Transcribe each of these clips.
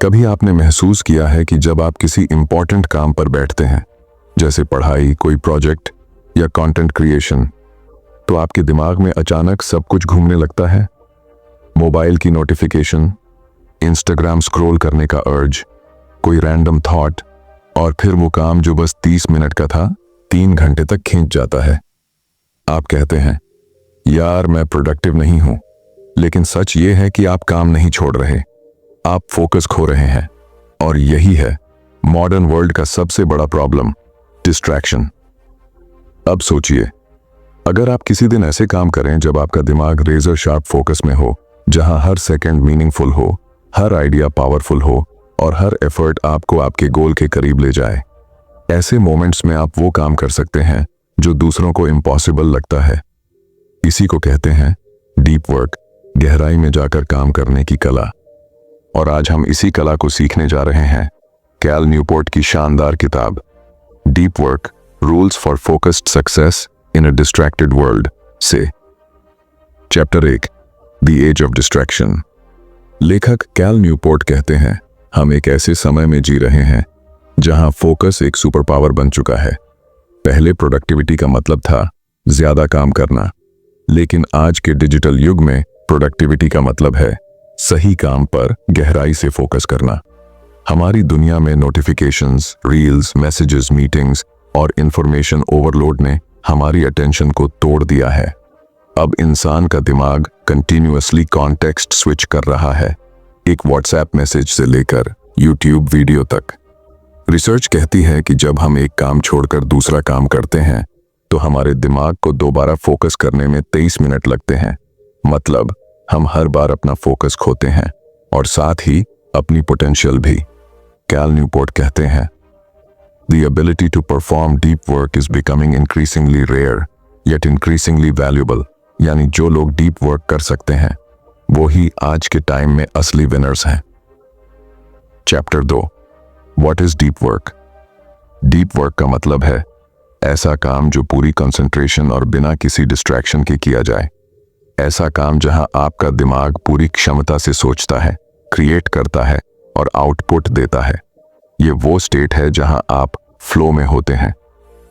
कभी आपने महसूस किया है कि जब आप किसी इंपॉर्टेंट काम पर बैठते हैं, जैसे पढ़ाई, कोई प्रोजेक्ट या कंटेंट क्रिएशन, तो आपके दिमाग में अचानक सब कुछ घूमने लगता है? मोबाइल की नोटिफिकेशन, इंस्टाग्राम स्क्रॉल करने का अर्ज, कोई रैंडम थॉट, और फिर वो काम जो बस 30 मिनट का था 3 घंटे तक खींच जाता है। आप कहते हैं, यार मैं प्रोडक्टिव नहीं हूं, लेकिन सच ये है कि आप काम नहीं छोड़ रहे, आप फोकस खो रहे हैं। और यही है मॉडर्न वर्ल्ड का सबसे बड़ा प्रॉब्लम, डिस्ट्रैक्शन। अब सोचिए, अगर आप किसी दिन ऐसे काम करें जब आपका दिमाग रेजर शार्प फोकस में हो, जहां हर सेकंड मीनिंगफुल हो, हर आइडिया पावरफुल हो और हर एफर्ट आपको आपके गोल के करीब ले जाए। ऐसे मोमेंट्स में आप वो काम कर सकते हैं जो दूसरों को इम्पॉसिबल लगता है। इसी को कहते हैं डीप वर्क, गहराई में जाकर काम करने की कला। और आज हम इसी कला को सीखने जा रहे हैं कैल न्यूपोर्ट की शानदार किताब deep work, rules for focused success in a distracted world से। Chapter 1, the age of distraction. लेखक कैल न्यूपोर्ट कहते हैं, हम एक ऐसे समय में जी रहे हैं जहां फोकस एक सुपर पावर बन चुका है। पहले प्रोडक्टिविटी का मतलब था ज्यादा काम करना, लेकिन आज के डिजिटल युग में प्रोडक्टिविटी का मतलब है सही काम पर गहराई से फोकस करना। हमारी दुनिया में नोटिफिकेशंस, रील्स, मैसेजेस, मीटिंग्स और इंफॉर्मेशन ओवरलोड ने हमारी अटेंशन को तोड़ दिया है। अब इंसान का दिमाग कंटिन्यूअसली कॉन्टेक्स्ट स्विच कर रहा है, एक व्हाट्सएप मैसेज से लेकर यूट्यूब वीडियो तक। रिसर्च कहती है कि जब हम एक काम छोड़कर दूसरा काम करते हैं तो हमारे दिमाग को दोबारा फोकस करने में 23 मिनट लगते हैं। मतलब हम हर बार अपना फोकस खोते हैं और साथ ही अपनी पोटेंशियल भी। कैल न्यूपोर्ट कहते हैं, The ability to perform deep work is becoming increasingly rare, yet increasingly valuable। यानी जो लोग डीप वर्क कर सकते हैं वो ही आज के टाइम में असली विनर्स हैं। Chapter 2, What is deep work? Deep work का मतलब है ऐसा काम जो पूरी कंसंट्रेशन और बिना किसी डिस्ट्रैक्शन के किया जाए। ऐसा काम जहां आपका दिमाग पूरी क्षमता से सोचता है, क्रिएट करता है और आउटपुट देता है। ये वो स्टेट है जहां आप फ्लो में होते हैं,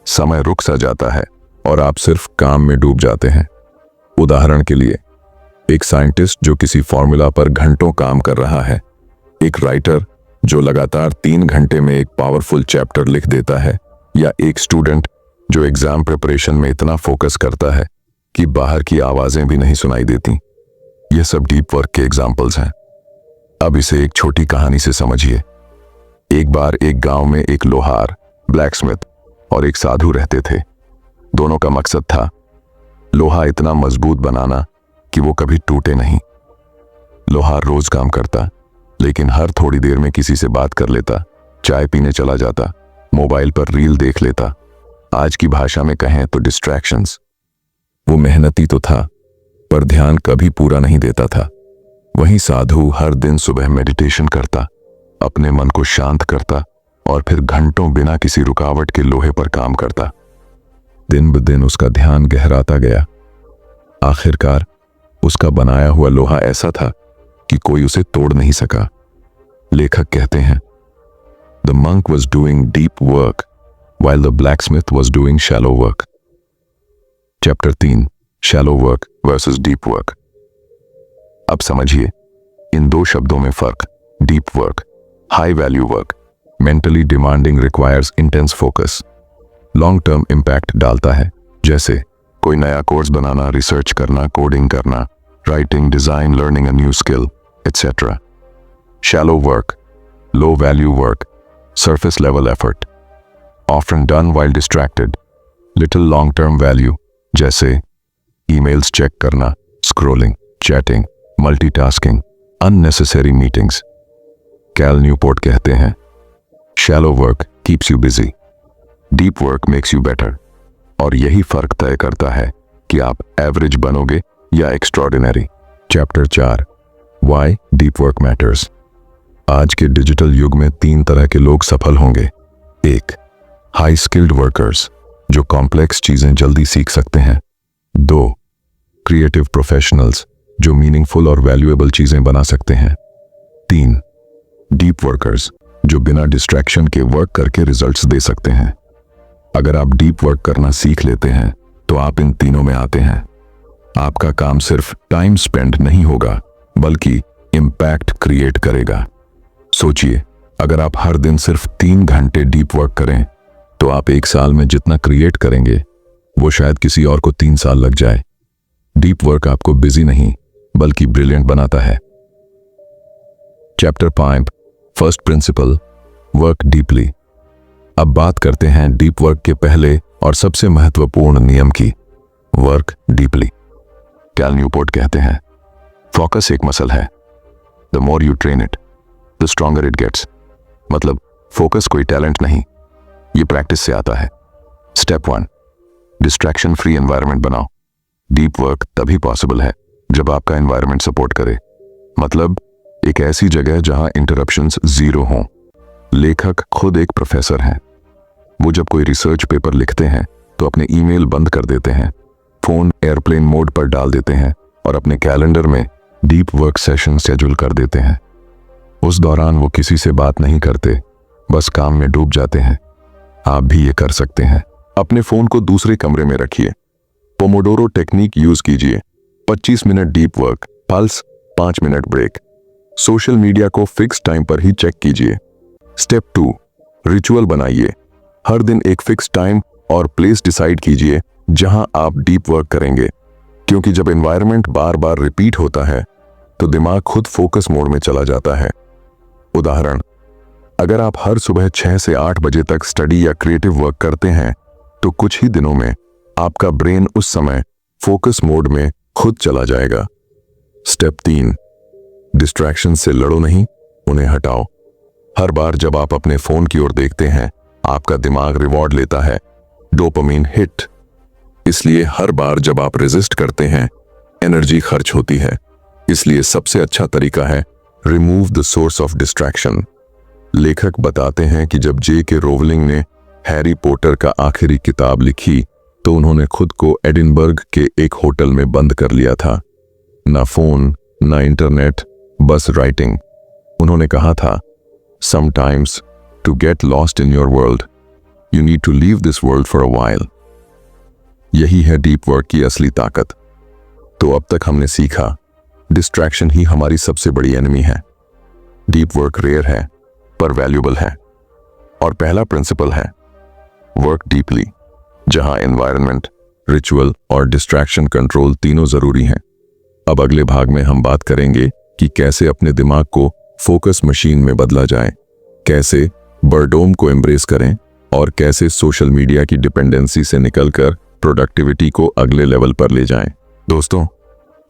समय रुक सा जाता है और आप सिर्फ काम में डूब जाते हैं। उदाहरण के लिए, एक साइंटिस्ट जो किसी फॉर्मूला पर घंटों काम कर रहा है, एक राइटर जो लगातार 3 घंटे में एक पावरफुल चैप्टर लिख देता है, या एक स्टूडेंट जो एग्जाम प्रिपरेशन में इतना फोकस करता है कि बाहर की आवाजें भी नहीं सुनाई देती। ये सब डीप वर्क के एग्जाम्पल्स हैं। अब इसे एक छोटी कहानी से समझिए। एक बार एक गांव में एक लोहार, ब्लैकस्मिथ और एक साधु रहते थे। दोनों का मकसद था लोहा इतना मजबूत बनाना कि वो कभी टूटे नहीं। लोहार रोज काम करता, लेकिन हर थोड़ी देर में किसी से बात कर लेता, चाय पीने चला जाता, मोबाइल पर रील देख लेता। आज की भाषा में कहें तो डिस्ट्रैक्शंस। वो मेहनती तो था, पर ध्यान कभी पूरा नहीं देता था। वहीं साधु हर दिन सुबह मेडिटेशन करता, अपने मन को शांत करता और फिर घंटों बिना किसी रुकावट के लोहे पर काम करता। दिन ब दिन उसका ध्यान गहराता गया। आखिरकार उसका बनाया हुआ लोहा ऐसा था कि कोई उसे तोड़ नहीं सका। लेखक कहते हैं, the monk was doing deep work while the blacksmith was doing shallow work। Chapter 3, shallow work versus deep work। अब समझिए इन दो शब्दों में फर्क। Deep work, high value work, mentally demanding, requires intense focus, long term impact डालता है, जैसे कोई नया कोर्स बनाना, रिसर्च करना, कोडिंग करना, writing, design, learning a new skill, etcetera. Shallow work, low value work, surface level effort, often done while distracted, little long-term value, जैसे emails check करना, scrolling, chatting, multitasking, unnecessary meetings। Cal Newport कहते हैं, shallow work keeps you busy, deep work makes you better। और यही फर्क तय करता है कि आप एवरेज बनोगे या extraordinary. Chapter 4, Why deep work matters। आज के डिजिटल युग में 3 तरह के लोग सफल होंगे। 1, हाई स्किल्ड वर्कर्स जो कॉम्प्लेक्स चीजें जल्दी सीख सकते हैं। 2, क्रिएटिव प्रोफेशनल्स जो मीनिंगफुल और वैल्यूएबल चीजें बना सकते हैं। 3, डीप वर्कर्स जो बिना डिस्ट्रैक्शन के वर्क करके रिजल्ट्स दे सकते हैं। अगर आप डीप वर्क करना सीख लेते हैं तो आप इन तीनों में आते हैं। आपका काम सिर्फ टाइम स्पेंड नहीं होगा बल्कि इम्पैक्ट क्रिएट करेगा। सोचिए, अगर आप हर दिन सिर्फ 3 घंटे डीप वर्क करें तो आप 1 साल में जितना क्रिएट करेंगे वो शायद किसी और को 3 साल लग जाए। डीप वर्क आपको बिजी नहीं बल्कि ब्रिलियंट बनाता है। Chapter 5 first principle, work deeply. अब बात करते हैं डीप वर्क के पहले और सबसे महत्वपूर्ण नियम की, वर्क डीपली। कैल न्यूपोर्ट कहते हैं, फोकस एक मसल है, the more you train it the stronger it gets. मतलब फोकस कोई टैलेंट नहीं, ये प्रैक्टिस से आता है। स्टेप 1, डिस्ट्रैक्शन फ्री एनवायरनमेंट बनाओ। डीप वर्क तभी पॉसिबल है जब आपका एनवायरनमेंट सपोर्ट करे, मतलब एक ऐसी जगह जहां इंटरप्शंस जीरो हों। लेखक खुद एक प्रोफेसर हैं। वो जब कोई रिसर्च पेपर लिखते हैं तो अपने ईमेल बंद कर देते हैं, फोन एयरप्लेन मोड पर डाल देते हैं और अपने कैलेंडर में डीप वर्क सेशन शेड्यूल कर देते हैं। उस दौरान वो किसी से बात नहीं करते, बस काम में डूब जाते हैं। आप भी ये कर सकते हैं। अपने फोन को दूसरे कमरे में रखिए, पोमोडोरो टेक्निक यूज कीजिए, 25 minute deep work, plus 5 minute break. Social media को फिक्स टाइम पर ही चेक कीजिए। स्टेप 2, रिचुअल बनाइए। हर दिन एक फिक्स टाइम और प्लेस डिसाइड कीजिए जहां आप डीप वर्क करेंगे, क्योंकि जब एनवायरनमेंट बार बार रिपीट होता है तो दिमाग खुद फोकस मोड में चला जाता है। उदाहरण, अगर आप हर सुबह 6 से 8 बजे तक स्टडी या क्रिएटिव वर्क करते हैं तो कुछ ही दिनों में आपका ब्रेन उस समय फोकस मोड में खुद चला जाएगा। स्टेप 3, डिस्ट्रैक्शन से लड़ो नहीं, उन्हें हटाओ। हर बार जब आप अपने फोन की ओर देखते हैं आपका दिमाग रिवॉर्ड लेता है, डोपामिन हिट। इसलिए हर बार जब आप रेजिस्ट करते हैं एनर्जी खर्च होती है। इसलिए सबसे अच्छा तरीका है remove the source of distraction. लेखक बताते हैं कि जब जे.के. रोवलिंग ने हैरी पॉटर का आखिरी किताब लिखी तो उन्होंने खुद को एडिनबर्ग के एक होटल में बंद कर लिया था। ना फोन, ना इंटरनेट, बस राइटिंग। उन्होंने कहा था, sometimes to get lost in your world you need to leave this world for a while. यही है डीप वर्क की असली ताकत। तो अब तक हमने सीखा, डिस्ट्रैक्शन ही हमारी सबसे बड़ी एनिमी है। डीप वर्क रेयर है पर वैल्यूबल है। और पहला प्रिंसिपल है वर्क डीपली, जहां एनवायरनमेंट, रिचुअल और डिस्ट्रैक्शन कंट्रोल तीनों जरूरी हैं। अब अगले भाग में हम बात करेंगे कि कैसे अपने दिमाग को फोकस मशीन में बदला जाए, कैसे बर्डोम को एम्ब्रेस करें और कैसे सोशल मीडिया की डिपेंडेंसी से निकलकर प्रोडक्टिविटी को अगले लेवल पर ले जाएं। दोस्तों,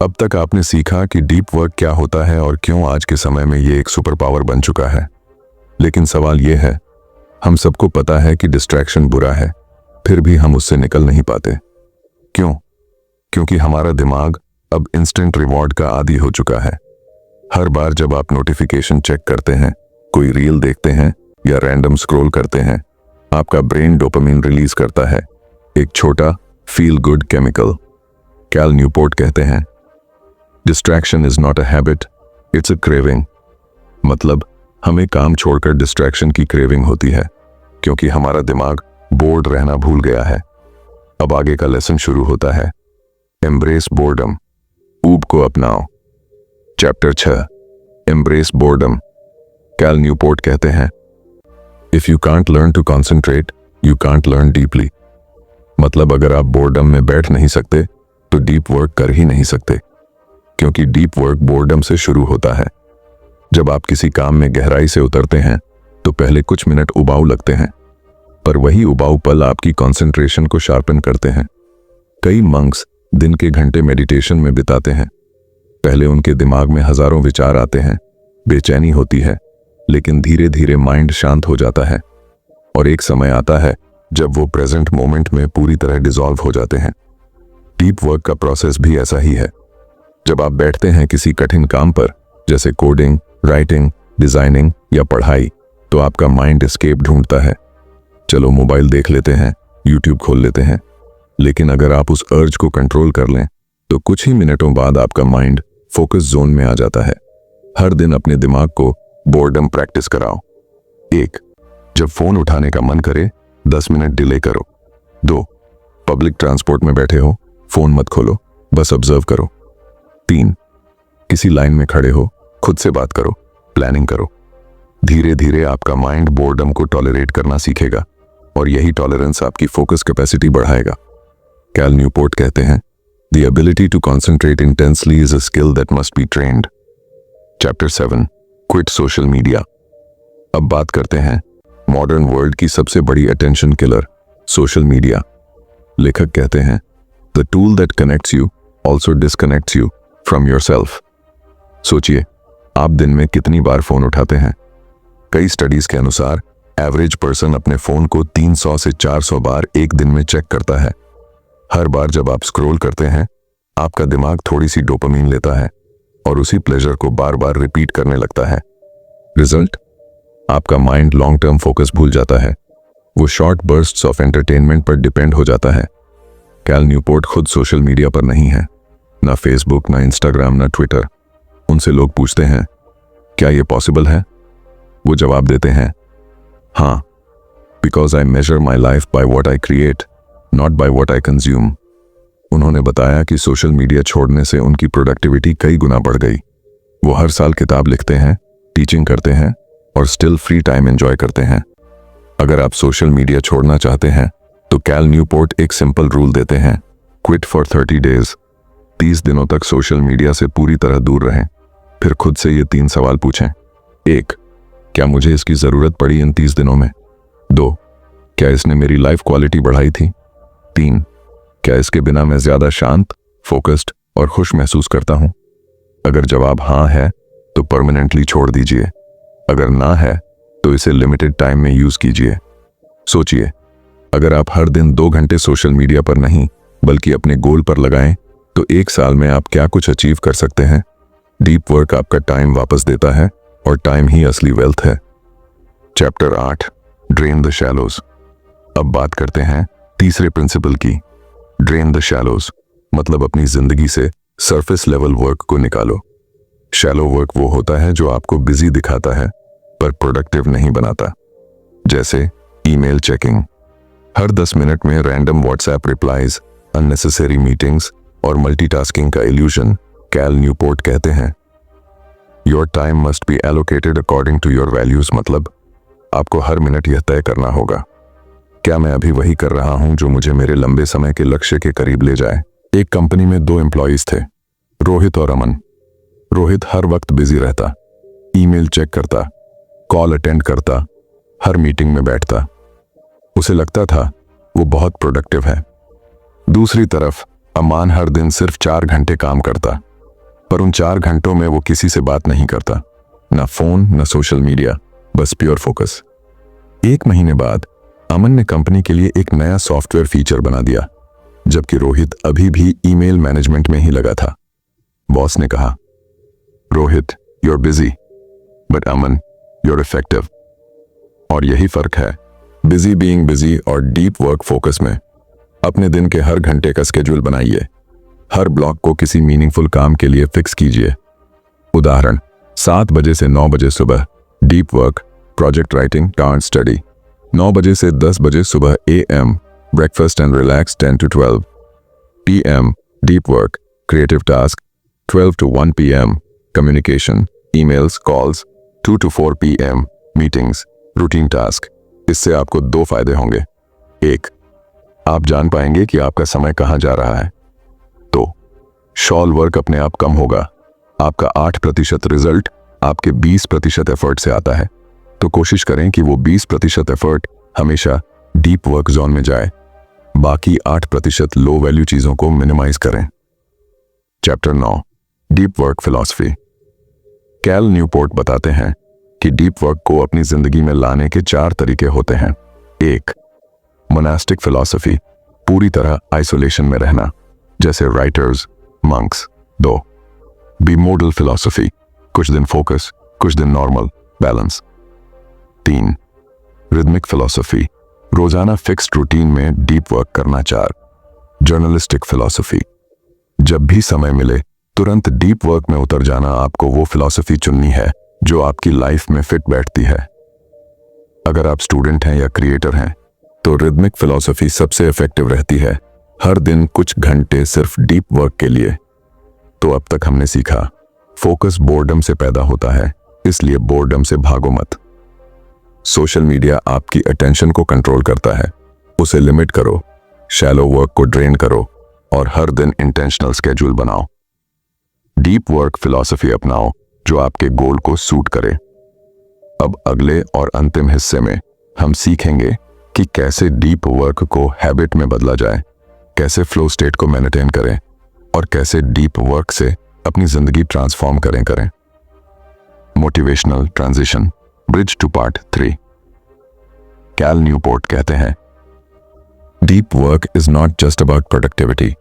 अब तक आपने सीखा कि डीप वर्क क्या होता है और क्यों आज के समय में ये एक सुपर पावर बन चुका है। लेकिन सवाल यह है, हम सबको पता है कि डिस्ट्रैक्शन बुरा है, फिर भी हम उससे निकल नहीं पाते। क्यों? क्योंकि हमारा दिमाग अब इंस्टेंट रिवॉर्ड का आदी हो चुका है। हर बार जब आप नोटिफिकेशन चेक करते हैं, कोई रील देखते हैं या रैंडम स्क्रॉल करते हैं, आपका ब्रेन डोपामिन रिलीज करता है, एक छोटा feel good chemical. Cal Newport कहते हैं, distraction is not a habit, it's a craving. मतलब हमें काम छोड़कर डिस्ट्रैक्शन की क्रेविंग होती है क्योंकि हमारा दिमाग बोर्ड रहना भूल गया है। अब आगे का लेसन शुरू होता है, एम्ब्रेस बोर्डम, ऊब को अपनाओ। Chapter 6, embrace boredom. Cal Newport कहते हैं, if you can't learn to concentrate you can't learn deeply. मतलब अगर आप बोर्डम में बैठ नहीं सकते तो डीप वर्क कर ही नहीं सकते, क्योंकि डीप वर्क बोर्डम से शुरू होता है। जब आप किसी काम में गहराई से उतरते हैं तो पहले कुछ मिनट उबाऊ लगते हैं, पर वही उबाऊ पल आपकी कंसंट्रेशन को शार्पन करते हैं। कई मंक्स दिन के घंटे मेडिटेशन में बिताते हैं। पहले उनके दिमाग में हजारों विचार आते हैं, बेचैनी होती है, लेकिन धीरे धीरे माइंड शांत हो जाता है और एक समय आता है जब वो प्रेजेंट मोमेंट में पूरी तरह डिसॉल्व हो जाते हैं। डीप वर्क का प्रोसेस भी ऐसा ही है। जब आप बैठते हैं किसी कठिन काम पर, जैसे कोडिंग, राइटिंग, डिजाइनिंग या पढ़ाई, तो आपका माइंड एस्केप ढूंढता है। चलो मोबाइल देख लेते हैं, यूट्यूब खोल लेते हैं। लेकिन अगर आप उस अर्ज को कंट्रोल कर लें तो कुछ ही मिनटों बाद आपका माइंड फोकस जोन में आ जाता है। हर दिन अपने दिमाग को बोर्डम प्रैक्टिस कराओ। 1. जब फोन उठाने का मन करे 10 मिनट डिले करो। 2. पब्लिक ट्रांसपोर्ट में बैठे हो, फोन मत खोलो, बस ऑब्जर्व करो। 3. किसी लाइन में खड़े हो, खुद से बात करो, प्लानिंग करो। धीरे धीरे आपका माइंड बोर्डम को टॉलरेट करना सीखेगा और यही टॉलरेंस आपकी फोकस कैपेसिटी बढ़ाएगा। कैल न्यूपोर्ट कहते हैं, The ability to concentrate intensely is a skill that must be trained. Chapter 7. Quit social media. अब बात करते हैं मॉडर्न वर्ल्ड की सबसे बड़ी अटेंशन किलर, सोशल मीडिया। लेखक कहते हैं, The tool that connects you also disconnects you from yourself. सोचिए, आप दिन में कितनी बार फोन उठाते हैं? कई स्टडीज के अनुसार एवरेज पर्सन अपने फोन को 300 से 400 बार एक दिन में चेक करता है। हर बार जब आप स्क्रॉल करते हैं, आपका दिमाग थोड़ी सी डोपामीन लेता है और उसी प्लेजर को बार बार रिपीट करने लगता है। रिजल्ट, आपका माइंड लॉन्ग टर्म फोकस भूल जाता है, वो शॉर्ट बर्स्ट्स ऑफ एंटरटेनमेंट पर डिपेंड हो जाता है। कैल न्यूपोर्ट खुद सोशल मीडिया पर नहीं है, ना फेसबुक, ना इंस्टाग्राम, ना ट्विटर। उनसे लोग पूछते हैं, क्या ये पॉसिबल है? वो जवाब देते हैं, हाँ, because I measure my life by what I create, not by what I consume. उन्होंने बताया कि सोशल मीडिया छोड़ने से उनकी प्रोडक्टिविटी कई गुना बढ़ गई। वो हर साल किताब लिखते हैं, टीचिंग करते हैं और स्टिल फ्री टाइम एंजॉय करते हैं। अगर आप सोशल मीडिया छोड़ना चाहते हैं तो कैल न्यूपोर्ट एक सिंपल रूल देते हैं, क्विट फॉर 30 डेज। 30 दिनों तक सोशल मीडिया से पूरी तरह दूर रहें। फिर खुद से ये 3 सवाल पूछें। 1. क्या मुझे इसकी जरूरत पड़ी इन 30 दिनों में? 2. क्या इसने मेरी लाइफ क्वालिटी बढ़ाई थी? 3. क्या इसके बिना मैं ज्यादा शांत, फोकस्ड और खुश महसूस करता हूं? अगर जवाब हाँ है तो परमानेंटली छोड़ दीजिए, अगर ना है तो इसे लिमिटेड टाइम में यूज कीजिए। सोचिए, अगर आप हर दिन 2 घंटे सोशल मीडिया पर नहीं बल्कि अपने गोल पर लगाएं तो 1 साल में आप क्या कुछ अचीव कर सकते हैं। डीप वर्क आपका टाइम वापस देता है और टाइम ही असली वेल्थ है। चैप्टर 8. Drain the shallows. अब बात करते हैं तीसरे प्रिंसिपल की, ड्रेन द शैलोज, मतलब अपनी जिंदगी से सरफेस लेवल वर्क को निकालो। शैलो वर्क वो होता है जो आपको बिजी दिखाता है पर प्रोडक्टिव नहीं बनाता। जैसे ईमेल चेकिंग, हर 10 मिनट में random WhatsApp replies, unnecessary meetings और मल्टीटास्किंग का इल्यूजन। कैल न्यूपोर्ट कहते हैं, your time must be allocated according to your values, मतलब आपको हर मिनट यह तय करना होगा, क्या मैं अभी वही कर रहा हूं जो मुझे मेरे लंबे समय के लक्ष्य के करीब ले जाए। एक कंपनी में 2 एम्प्लॉइज थे, रोहित और अमन। रोहित हर वक्त बिजी रहता, ईमेल चेक करता, कॉल अटेंड करता, हर मीटिंग में बैठता। उसे लगता था वो बहुत प्रोडक्टिव है। दूसरी तरफ अमान हर दिन सिर्फ 4 घंटे काम करता, पर उन 4 घंटों में वो किसी से बात नहीं करता, ना फोन ना सोशल मीडिया, बस प्योर फोकस। 1 महीने बाद अमन ने कंपनी के लिए एक नया सॉफ्टवेयर फीचर बना दिया, जबकि रोहित अभी भी ईमेल मैनेजमेंट में ही लगा था। बॉस ने कहा, Rohit, you are busy, but Aman, you are effective. और यही फर्क है बिजी बीइंग बिजी और डीप वर्क फोकस में। अपने दिन के हर घंटे का स्केड्यूल बनाइए, हर ब्लॉक को किसी मीनिंगफुल काम के लिए फिक्स कीजिए। उदाहरण, 7 बजे से 9 बजे सुबह deep work, project writing, task study. 9 बजे से 10 बजे सुबह AM breakfast and relax, 10 to 12 PM deep work, creative task, 12 to 1 PM communication, emails, calls, 2 to 4 PM meetings, routine task. इससे आपको 2 फायदे होंगे। 1, आप जान पाएंगे कि आपका समय कहां जा रहा है। 2, शॉल वर्क अपने आप कम होगा। आपका 8% रिजल्ट आपके 20% एफर्ट से आता है, तो कोशिश करें कि वो 20% एफर्ट हमेशा डीप वर्क जोन में जाए, बाकी 8% लो वैल्यू चीजों को मिनिमाइज करें। Chapter 9. Deep work philosophy. Cal Newport बताते हैं कि डीप वर्क को अपनी जिंदगी में लाने के 4 तरीके होते हैं। 1, मोनास्टिक फिलॉसफी, पूरी तरह आइसोलेशन में रहना, जैसे राइटर्स, मंक्स। 2, बीमोडल फिलॉसफी, कुछ दिन फोकस, कुछ दिन नॉर्मल, बैलेंस। 3, रिदमिक फिलॉसफी, रोजाना फिक्स्ड रूटीन में डीप वर्क करना। 4, जर्नलिस्टिक फिलॉसफी, जब भी समय मिले तुरंत डीप वर्क में उतर जाना। आपको वो फिलॉसफी चुननी है जो आपकी लाइफ में फिट बैठती है। अगर आप स्टूडेंट हैं या क्रिएटर हैं तो रिदमिक फिलॉसफी सबसे इफेक्टिव रहती है, हर दिन कुछ घंटे सिर्फ डीप वर्क के लिए। तो अब तक हमने सीखा, फोकस बोर्डम से पैदा होता है, इसलिए बोर्डम से भागो मत। सोशल मीडिया आपकी अटेंशन को कंट्रोल करता है, उसे लिमिट करो, शैलो वर्क को ड्रेन करो और हर दिन इंटेंशनल स्केड्यूल बनाओ। डीप वर्क फिलॉसफी अपनाओ जो आपके गोल को सूट करे। अब अगले और अंतिम हिस्से में हम सीखेंगे कि कैसे डीप वर्क को हैबिट में बदला जाए, कैसे फ्लो स्टेट को मेंटेन करें और कैसे डीप वर्क से अपनी जिंदगी ट्रांसफॉर्म करें। Motivational transition, bridge to part 3। Cal Newport कहते हैं, deep work is not just about productivity,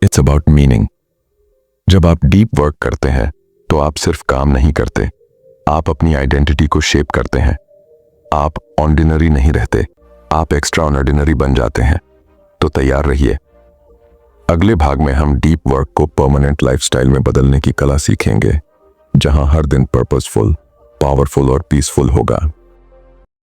it's about meaning. जब आप डीप वर्क करते हैं तो आप सिर्फ काम नहीं करते, आप अपनी आइडेंटिटी को शेप करते हैं। आप ऑर्डिनरी नहीं रहते, आप एक्स्ट्रा ऑर्डिनरी बन जाते हैं। तो तैयार रहिए, अगले भाग में हम डीप वर्क को परमानेंट लाइफस्टाइल में बदलने की कला सीखेंगे, जहां हर दिन पर्पसफुल, पावरफुल और पीसफुल होगा।